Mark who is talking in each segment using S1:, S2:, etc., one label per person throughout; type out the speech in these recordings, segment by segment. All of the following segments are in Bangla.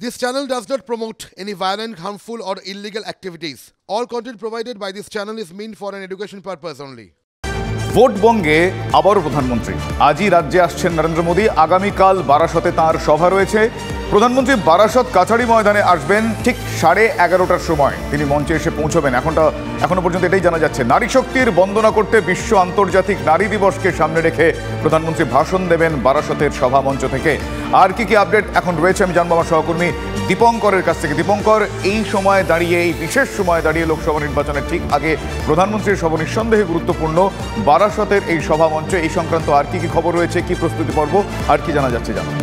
S1: This channel does not promote any violent, harmful, or illegal activities. All content provided by this channel is meant for an education purpose only.
S2: ভোটবঙ্গে আবারও প্রধানমন্ত্রী আজই রাজ্যে আসছেন নরেন্দ্র মোদী। আগামীকাল বারাসতে তাঁর সভা রয়েছে। প্রধানমন্ত্রী বারাসত কাছাড়ি ময়দানে আসবেন ঠিক 11:30টার সময়। তিনি মঞ্চে এসে পৌঁছবেন। এখনো পর্যন্ত এটাই জানা যাচ্ছে। নারী শক্তির বন্দনা করতে বিশ্ব আন্তর্জাতিক নারী দিবসকে সামনে রেখে প্রধানমন্ত্রী ভাষণ দেবেন বারাসতের সভা মঞ্চ থেকে। আর কি কি আপডেট এখন রয়েছে আমি জানবো আমার সহকর্মী দীপঙ্করের কাছ থেকে। দীপঙ্কর, এই সময় দাঁড়িয়ে, এই বিশেষ সময় দাঁড়িয়ে লোকসভা নির্বাচনের ঠিক আগে প্রধানমন্ত্রীর সভা নিঃসন্দেহে গুরুত্বপূর্ণ। বারাসতের এই সভা মঞ্চ, এই সংক্রান্ত আর কি কি খবর রয়েছে, কি প্রস্তুতি পর্ব, আর কি জানা যাচ্ছে জানো?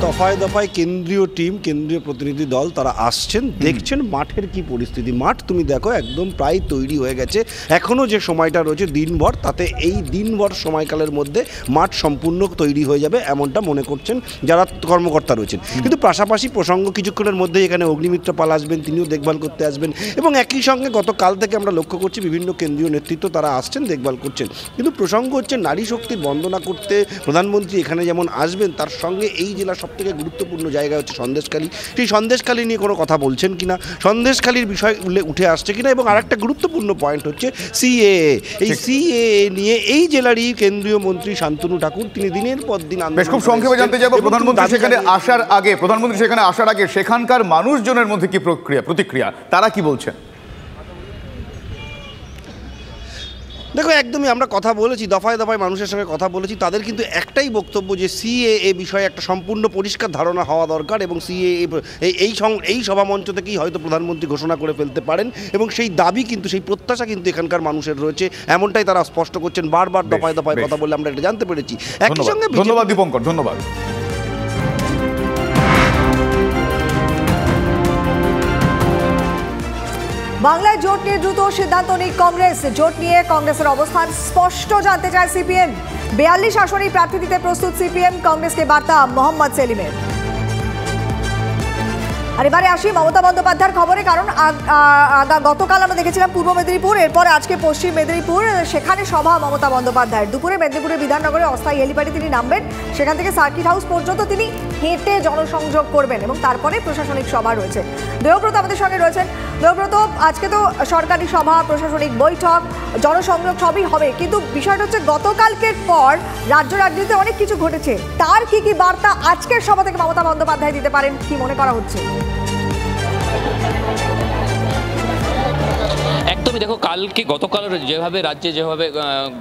S3: দফায় দফায় কেন্দ্রীয় টিম, কেন্দ্রীয় প্রতিনিধি দল তারা আসছেন, দেখছেন মাঠের কি পরিস্থিতি। মাঠ তুমি দেখো একদম প্রায় তৈরি হয়ে গেছে। এখনও যে সময়টা রয়েছে দিনভর, তাতে এই দিনভর সময়কালের মধ্যে মাঠ সম্পূর্ণ তৈরি হয়ে যাবে এমনটা মনে করছেন যারা কর্মকর্তা রয়েছেন। কিন্তু পাশাপাশি প্রসঙ্গ কিছুক্ষণের মধ্যে এখানে অগ্নিমিত্র পাল আসবেন, তিনিও দেখভাল করতে আসবেন। এবং একই সঙ্গে গতকাল থেকে আমরা লক্ষ্য করছি বিভিন্ন কেন্দ্রীয় নেতৃত্ব তারা আসছেন, দেখভাল করছেন। কিন্তু প্রসঙ্গ হচ্ছে নারী শক্তির বন্দনা করতে প্রধানমন্ত্রী এখানে যেমন আসবেন, তার সঙ্গে এই জেলা সবথেকে গুরুত্বপূর্ণ জায়গা হচ্ছে সন্দেশখালী। সেই সন্দেশখালী নিয়ে কোনো কথা বলছেন কিনা, সন্দেশখালীর বিষয় উঠে আসছে কিনা, এবং আরেকটা গুরুত্বপূর্ণ পয়েন্ট হচ্ছে সিএএ। এই সিএএ নিয়ে এই জেলারই কেন্দ্রীয় মন্ত্রী শান্তনু ঠাকুর তিনি দিনের পর দিন
S2: খুব সংক্ষেপে জানতে যাবো প্রধানমন্ত্রী সেখানে আসার আগে সেখানকার মানুষজনের মধ্যে কি প্রতিক্রিয়া, তারা কি বলছেন?
S3: দেখো একদমই আমরা কথা বলেছি, দফায় দফায় মানুষের সঙ্গে কথা বলেছি, তাদের কিন্তু একটাই বক্তব্য যে সিএএ বিষয়ে একটা সম্পূর্ণ পরিষ্কার ধারণা হওয়া দরকার, এবং সিএএ এই সভামঞ্চ থেকেই হয়তো প্রধানমন্ত্রী ঘোষণা করে ফেলতে পারেন, এবং সেই দাবি কিন্তু, সেই প্রত্যাশা কিন্তু এখানকার মানুষের রয়েছে, এমনটাই তারা স্পষ্ট করছেন। বারবার দফায় দফায় কথা বলে আমরা এটা জানতে পেরেছি। একই সঙ্গে
S2: ধন্যবাদ দীপঙ্কর, ধন্যবাদ।
S4: বাংলায় জোট নিয়ে দ্রুত সিদ্ধান্ত নিক কংগ্রেস। জোট নিয়ে কংগ্রেসের অবস্থান স্পষ্ট জানতে চায় সিপিএম। 42 আসনেই প্রার্থী দিতে প্রস্তুত সিপিএম। কংগ্রেসকে বার্তা মোহাম্মদ সেলিমের। আর এবারে আসি মমতা বন্দ্যোপাধ্যায়ের খবরে, কারণ গতকাল আমরা দেখেছিলাম পূর্ব মেদিনীপুর, এরপরে আজকে পশ্চিম মেদিনীপুর, সেখানে সভা মমতা বন্দ্যোপাধ্যায়ের। দুপুরে মেদিনীপুরের বিধাননগরে অস্থায়ী হেলিপ্যাডে তিনি নামবেন, সেখান থেকে সার্কিট হাউস পর্যন্ত তিনি হেঁটে জনসংযোগ করবেন, এবং তারপরে প্রশাসনিক সভা রয়েছে। দেবব্রত আমাদের সঙ্গে রয়েছেন। দেবব্রত, আজকে তো সরকারি সভা, প্রশাসনিক বৈঠক, জনসংযোগ সবই হবে, কিন্তু বিষয়টা হচ্ছে গতকালকের পর রাজ্য রাজনীতিতে অনেক কিছু ঘটেছে। তার কি কি বার্তা আজকের সভা থেকে মমতা বন্দ্যোপাধ্যায় দিতে পারেন, কি মনে করা হচ্ছে?
S5: একদমই, দেখো গতকাল যেভাবে রাজ্যে যেভাবে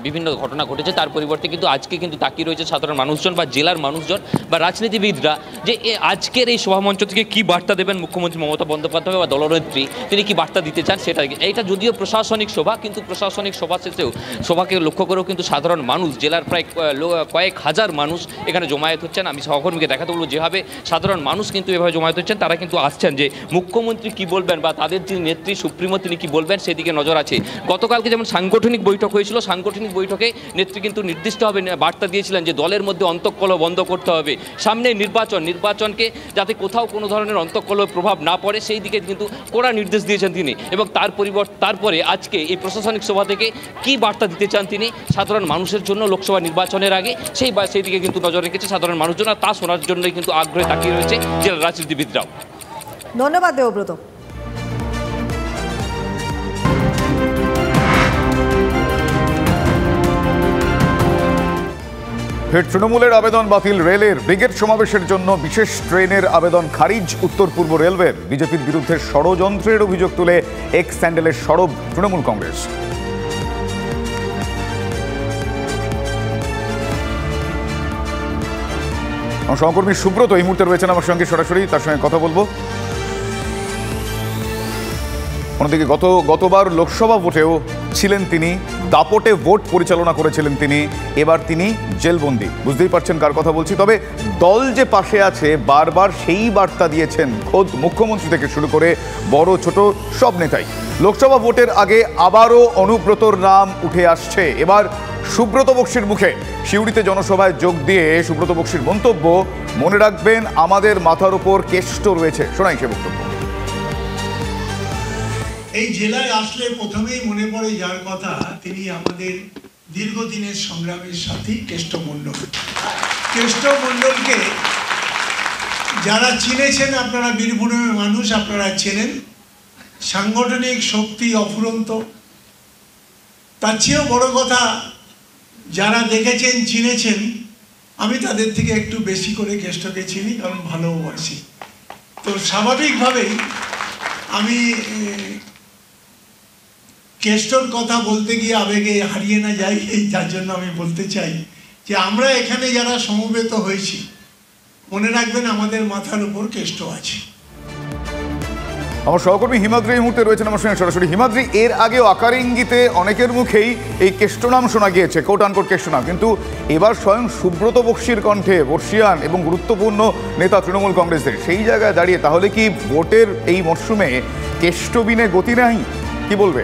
S5: বিভিন্ন ঘটনা ঘটেছে, তার পরিবর্তে কিন্তু আজকে কিন্তু তাকিয়ে রয়েছে সাধারণ মানুষজন বা জেলার মানুষজন বা রাজনীতিবিদরা, যে আজকের এই সভামঞ্চ থেকে কি বার্তা দেবেন মুখ্যমন্ত্রী মমতা বন্দ্যোপাধ্যায় বা দলনেত্রী, তিনি কি বার্তা দিতে চান সেটা। এইটা যদিও প্রশাসনিক সভা, কিন্তু প্রশাসনিক সভা শেষেও সভাকে লক্ষ্য করেও কিন্তু সাধারণ মানুষ, জেলার প্রায় কয়েক হাজার মানুষ এখানে জমায়েত হচ্ছেন। আমি সহকর্মীকে দেখাতে বলবো যেভাবে সাধারণ মানুষ কিন্তু এভাবে জমায়েত হচ্ছেন, তারা কিন্তু আসছেন যে মুখ্যমন্ত্রী কি বলবেন বা তাদের যিনি নেত্রী সুপ্রিমো তিনি কি বলবেন সেদিকে নজর আছে। গতকালকে যেমন সাংগঠনিক বৈঠক হয়েছিল, সাংগঠনিক বৈঠকে নেত্রী কিন্তু নির্দিষ্টভাবে বার্তা দিয়েছিলেন যে দলের মধ্যে অন্তঃকলহ বন্ধ করতে হবে, সামনে নির্বাচনকে যাতে কোথাও কোনো ধরনের অন্তঃকলহ প্রভাব না পড়ে সেই দিকে কিন্তু কড়া নির্দেশ দিয়েছেন তিনি। এবং তারপরে আজকে এই প্রশাসনিক সভা থেকে কি বার্তা দিতে চান তিনি সাধারণ মানুষের জন্য লোকসভা নির্বাচনের আগে, সেই দিকে কিন্তু নজর রেখেছে সাধারণ মানুষজন, আর তা শোনার জন্যই কিন্তু আগ্রহে তাকিয়ে রয়েছে জেলার রাজনীতিবিদরাও।
S4: ধন্যবাদ দেবব্রত।
S2: ফের তৃণমূলের আবেদন বাতিল রেলের। ব্রিগেড সমাবেশের জন্য বিশেষ ট্রেনের আবেদন খারিজ উত্তর পূর্ব রেলওয়ের। বিজেপির বিরুদ্ধে ষড়যন্ত্রের অভিযোগ তুলে এক্স স্যান্ডেলের সরব তৃণমূল কংগ্রেস। আমার সহকর্মী সুব্রত এই মুহূর্তে রয়েছেন আমার সঙ্গে সরাসরি, তার সঙ্গে কথা বলবো। অন্যদিকে গতবার লোকসভা ভোটেও ছিলেন তিনি, দাপটে ভোট পরিচালনা করেছিলেন তিনি, এবার তিনি জেলবন্দি। বুঝতেই পারছেন কার কথা বলছি। তবে দল যে পাশে আছে বারবার সেই বার্তা দিয়েছেন খোদ মুখ্যমন্ত্রী থেকে শুরু করে বড় ছোট সব নেতাই। লোকসভা ভোটের আগে আবারও অনুব্রতর নাম উঠে আসছে। এবার সুব্রত বক্সির মুখে সিউড়িতে জনসভায় যোগ দিয়ে সুব্রত বক্সির মন্তব্য, মনে রাখবেন আমাদের মাথার উপর কেষ্ট রয়েছে। শোনাই সে বক্তব্য।
S6: এই জেলায় আসলে প্রথমেই মনে পড়ে যার কথা, তিনি আমাদের দীর্ঘদিনের সংগ্রামের সাথী কেষ্টমণ্ডল। কেষ্ট মণ্ডলকে যারা চিনেছেন, আপনারা বীরভূমের মানুষ, আপনারা চেনেন। সাংগঠনিক শক্তি অফুরন্ত। তার চেয়েও বড় কথা, যারা দেখেছেন চিনেছেন, আমি তাদের থেকে একটু বেশি করে কেষ্টকে চিনি, কারণ ভালোবাসি। তো স্বাভাবিকভাবেই আমি কেষ্টর কথা বলতে গিয়ে আবেগে হারিয়ে না যাই, যার জন্য আমি বলতে চাই যে আমরা এখানে যারা সমবেত হয়েছি, মনে রাখবেন আমাদের মাথার উপর কেষ্ট আছে।
S2: আমার সহকর্মী হিমাদ্রি এই মুহূর্তে রয়েছেন আমার সঙ্গে সরাসরি। হিমাদ্রি, এর আগেও আকার ইঙ্গিতে অনেকের মুখেই এই কেষ্ট নাম শোনা গিয়েছে, কোট আনকোট কেষ্ট নাম, কিন্তু এবার স্বয়ং সুব্রত বক্সির কণ্ঠে বর্ষিয়ান এবং গুরুত্বপূর্ণ নেতা তৃণমূল কংগ্রেসের, সেই জায়গায় দাঁড়িয়ে তাহলে কি ভোটের এই মরশুমে কেষ্টবিনে গতি নাই? কি বলবে?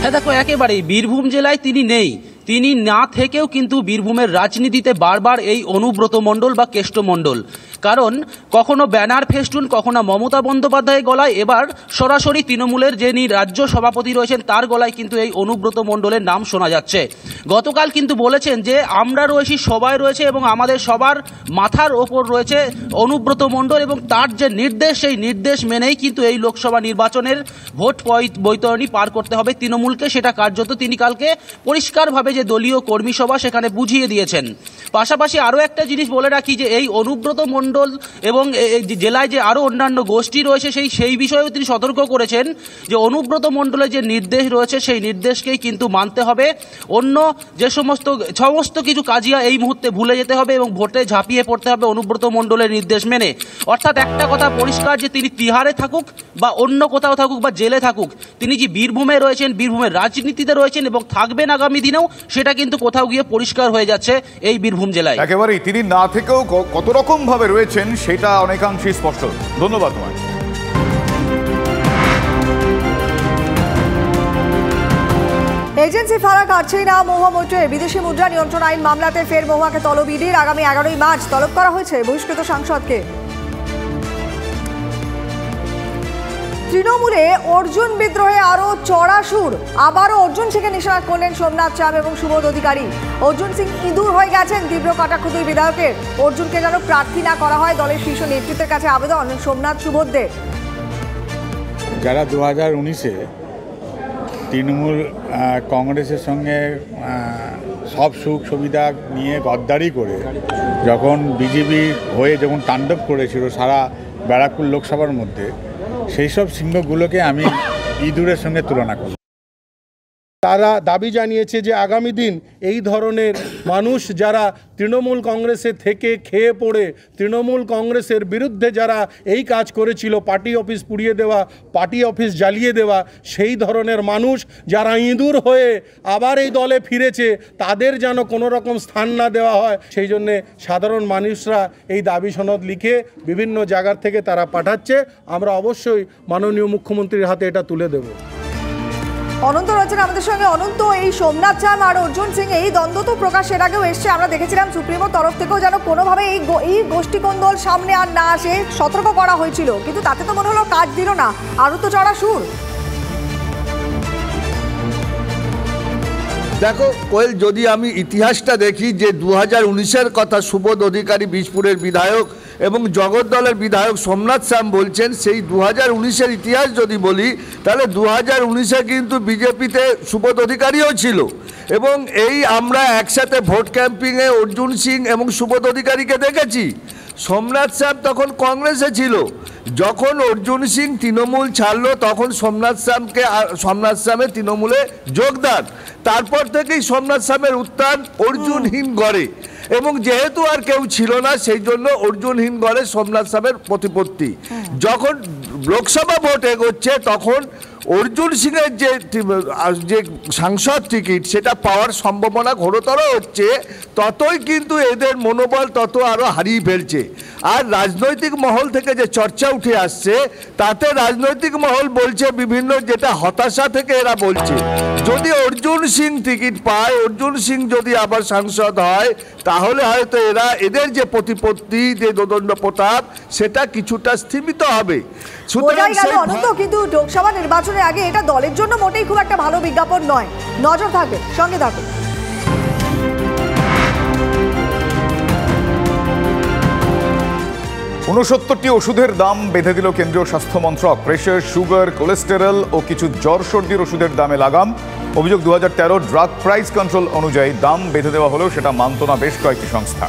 S7: হ্যাঁ দেখো, একেবারেই বীরভূম জেলায় তিনি নেই। তিনি না থেকেও কিন্তু বীরভূমের রাজনীতিতে বারবার এই অনুব্রত মণ্ডল বা কেষ্ট মণ্ডল, কারণ কখনো ব্যানার ফেস্টুন, কখনো মমতা বন্দ্যোপাধ্যায়ের গলায়, এবার সরাসরি তৃণমূলের যিনি রাজ্য সভাপতি রয়েছেন তার গলায় কিন্তু এই অনুব্রত মণ্ডলের নাম শোনা যাচ্ছে। গতকাল কিন্তু বলেছেন যে আমরা রয়েছি, সবাই রয়েছে এবং আমাদের সবার মাথার ওপর রয়েছে অনুব্রত মণ্ডল, এবং তার যে নির্দেশ, সেই নির্দেশ মেনেই কিন্তু এই লোকসভা নির্বাচনের ভোট বৈতরণী পার করতে হবে তৃণমূলকে। সেটা কার্যত তিনি কালকে পরিষ্কারভাবে যে দলীয় কর্মী সভা সেখানে বুঝিয়ে দিয়েছেন। পাশাপাশি আরও একটা জিনিস বলে রাখি যে এই অনুব্রত মণ্ডল এবং জেলায় যে আরও অন্যান্য গোষ্ঠী রয়েছে সেই বিষয়েও তিনি সতর্ক করেছেন যে অনুব্রত মণ্ডলের যে নির্দেশ রয়েছে সেই নির্দেশকেই কিন্তু মানতে হবে। অন্য যে সমস্ত কিছু কাজিয়া এই মুহূর্তে ভুলে যেতে হবে এবং ভোটে ঝাঁপিয়ে পড়তে হবে অনুব্রত মণ্ডলের নির্দেশ মেনে। অর্থাৎ একটা কথা পরিষ্কার যে তিনি তিহারে থাকুক বা অন্য কোথাও থাকুক বা জেলে থাকুক, তিনি যে বীরভূমে রয়েছেন, বীরভূমের রাজনীতিতে রয়েছেন এবং থাকবেন আগামী দিনেও, সেটা কিন্তু কোথাও গিয়ে পরিষ্কার হয়ে যাচ্ছে এই বীরভূম জেলায়।
S2: একেবারেই তিনি না থেকেও কত রকম ভাবে রয়েছেন সেটা অনেকাংশেই স্পষ্ট। ধন্যবাদ তোমায়।
S4: এজেন্সি ফাঁড়া কাটছেই না মহুয়া মৈত্রের। বিদেশি মুদ্রা নিয়ন্ত্রণ আইন মামলাতে ফের মহুয়াকে তলব ইডির। আগামী 11ই মার্চ তলব করা হয়েছে বহিষ্কৃত সাংসদকে। তৃণমূলে অর্জুন বিদ্রোহে আরও চড়া সুর। আবারও অর্জুন সিংকে নিশানা করলেন সোমনাথ চাম এবং সুবোধ অধিকারী। অর্জুন সিং ইঁদুর হয়ে গেছেন তীব্র কটাক্ষ দুই বিধায়কের। অর্জুনকে যেন প্রার্থী না করা হয়, দলের শীর্ষ নেতৃত্বের কাছে আবেদন সোমনাথ সুবোধদের।
S8: যারা 2019-এ তৃণমূল কংগ্রেসের সঙ্গে সব সুখ সুবিধা নিয়ে গদ্দারি করে যখন বিজেপি হয়ে যখন তাণ্ডব করেছিল সারা ব্যারাকপুর লোকসভার মধ্যে, সেই সব সিংহগুলোকে আমি ইঁদুরের সঙ্গে তুলনা করি।
S9: তারা দাবি জানিয়েছে যে আগামী দিন এই ধরনের মানুষ যারা তৃণমূল কংগ্রেসে থেকে খেয়ে পড়ে তৃণমূল কংগ্রেসের বিরুদ্ধে যারা এই কাজ করেছিল, পার্টি অফিস পুড়িয়ে দেওয়া, পার্টি অফিস জ্বালিয়ে দেওয়া, সেই ধরনের মানুষ যারা ইঁদুর হয়ে আবার এই দলে ফিরেছে, তাদের যেন কোনো রকম স্থান না দেওয়া হয়। সেই জন্যে সাধারণ মানুষরা এই দাবি সনদ লিখে বিভিন্ন জায়গার থেকে তারা পাঠাচ্ছে। আমরা অবশ্যই মাননীয় মুখ্যমন্ত্রীর হাতে এটা তুলে দেব।
S4: অনন্ত রয়েছেন আমাদের সঙ্গে। অনন্ত, এই সোমনাথ চাম আর অর্জুন সিং এই দ্বন্দ্ব তো প্রকাশের আগেও এসছে, আমরা দেখেছিলাম সুপ্রিমোর তরফ থেকেও যেন কোনোভাবে এই গোষ্ঠীকন্দল সামনে আর না আসে সতর্ক করা হয়েছিল, কিন্তু তাতে তো মনে হলো কাজ দিল না, আরও তো চড়া সুর।
S10: দেখো কোয়েল, যদি আমি ইতিহাসটা দেখি যে 2019-এর কথা সুবোধ অধিকারী বীজপুরের বিধায়ক এবং জগদ্দলের বিধায়ক সোমনাথ শ্যাম বলছেন, সেই 2019-এর ইতিহাস যদি বলি তাহলে 2019-এ কিন্তু বিজেপিতে সুবোধ অধিকারীও ছিল এবং এই আমরা একসাথে ভোট ক্যাম্পিংয়ে অর্জুন সিং এবং সুবোধ অধিকারীকে দেখেছি। সোমনাথ শ্যাম তখন কংগ্রেসে ছিল। যখন অর্জুন সিং তৃণমূল ছাড়লো তখন সোমনাথ শ্যামের তৃণমূলে যোগদান। তারপর থেকেই সোমনাথ শ্যামের উত্থান অর্জুনহীন গড়ে, এবং যেহেতু আর কেউ ছিল না সেই জন্য অর্জুনহীন গড়ে সোমনাথ শ্যামের প্রতিপত্তি। যখন লোকসভা ভোট এগোচ্ছে তখন অর্জুন সিংয়ের যে সাংসদ টিকিট সেটা পাওয়ার সম্ভাবনা ঘোরতর হচ্ছে, ততই কিন্তু এদের মনোবল তত আরও হারিয়ে ফেলছে। আর রাজনৈতিক মহল থেকে যে চর্চা উঠে আসছে তাতে রাজনৈতিক মহল বলছে বিভিন্ন, যেটা হতাশা থেকে এরা বলছে যদি অর্জুন সিং টিকিট পায়, অর্জুন সিং যদি আবার সাংসদ হয়, তাহলে হয়তো এদের যে প্রতিপত্তি, যে দোদণ্ড প্রতাপ, সেটা কিছুটা স্থিমিত হবে।
S4: কিন্তু লোকসভা নির্বাচনের আগে এটা দলের জন্য মোটেই খুব একটা ভালো বিজ্ঞাপন নয়। নজর থাকবে, সঙ্গে থাকুন।
S2: ৬৯টি ওষুধের দাম বেঁধে দিল কেন্দ্রীয় স্বাস্থ্য মন্ত্রক। প্রেশার, সুগার, কোলেস্টেরল ও কিছু জ্বর সর্দির ওষুধের দামে লাগাম। অভিযোগ 2013 ড্রাগ প্রাইস কন্ট্রোল অনুযায়ী দাম বেঁধে দেওয়া হলেও সেটা মানত না বেশ কয়েকটি সংস্থা।